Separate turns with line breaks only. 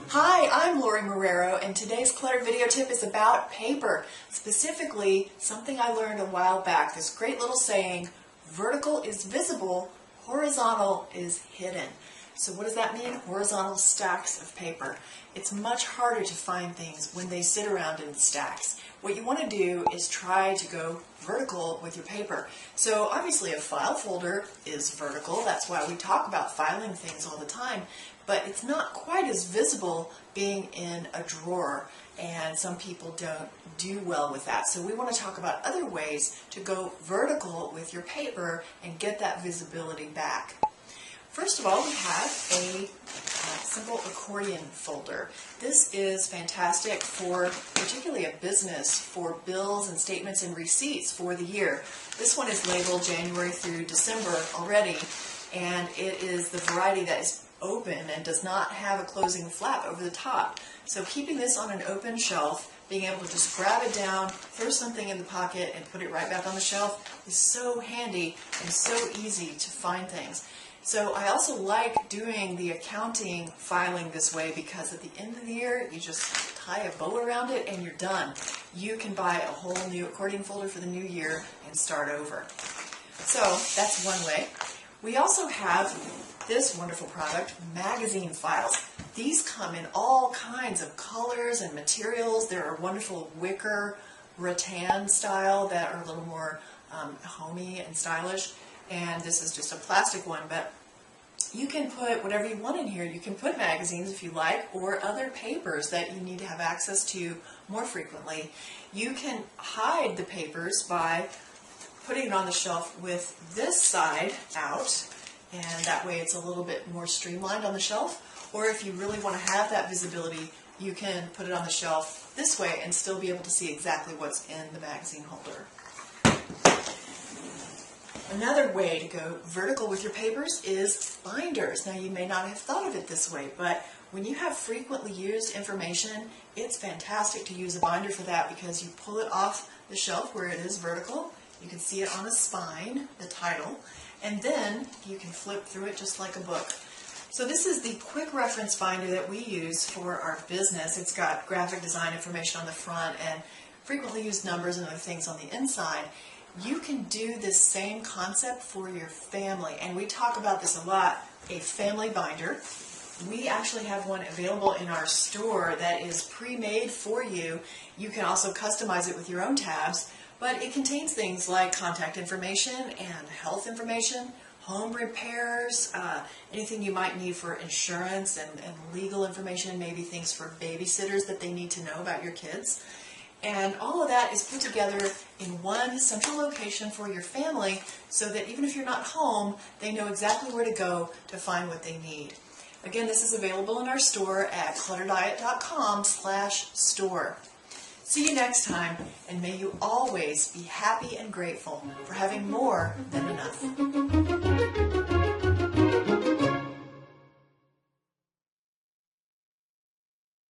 Hi, I'm Lorie Marrero, and today's Clutter Video Tip is about paper. Specifically, something I learned a while back, this great little saying, vertical is visible, horizontal is hidden. So what does that mean? Horizontal stacks of paper. It's much harder to find things when they sit around in stacks. What you want to do is try to go vertical with your paper. So obviously a file folder is vertical. That's why we talk about filing things all the time. But it's not quite as visible being in a drawer, and some people don't do well with that. So we want to talk about other ways to go vertical with your paper and get that visibility back. First of all, we have a simple accordion folder. This is fantastic for particularly a business for bills and statements and receipts for the year. This one is labeled January through December already, and it is the variety that is open and does not have a closing flap over the top. So keeping this on an open shelf, being able to just grab it down, throw something in the pocket, and put it right back on the shelf is so handy and so easy to find things. So I also like doing the accounting filing this way because at the end of the year, you just tie a bow around it and you're done. You can buy a whole new accordion folder for the new year and start over. So that's one way. We also have this wonderful product, magazine files. These come in all kinds of colors and materials. There are wonderful wicker, rattan style that are a little more homey and stylish. And this is just a plastic one, but you can put whatever you want in here. You can put magazines if you like, or other papers that you need to have access to more frequently. You can hide the papers by putting it on the shelf with this side out, and that way it's a little bit more streamlined on the shelf. Or if you really want to have that visibility, you can put it on the shelf this way and still be able to see exactly what's in the magazine holder. Another way to go vertical with your papers is binders. Now you may not have thought of it this way, but when you have frequently used information, it's fantastic to use a binder for that because you pull it off the shelf where it is vertical. You can see it on a spine, the title, and then you can flip through it just like a book. So this is the quick reference binder that we use for our business. It's got graphic design information on the front and frequently used numbers and other things on the inside. You can do this same concept for your family, and we talk about this a lot, a family binder. We actually have one available in our store that is pre-made for you. You can also customize it with your own tabs, but it contains things like contact information and health information, home repairs, anything you might need for insurance and legal information, maybe things for babysitters that they need to know about your kids. And all of that is put together in one central location for your family so that even if you're not home, they know exactly where to go to find what they need. Again, this is available in our store at clutterdiet.com/store. See you next time, and may you always be happy and grateful for having more than enough.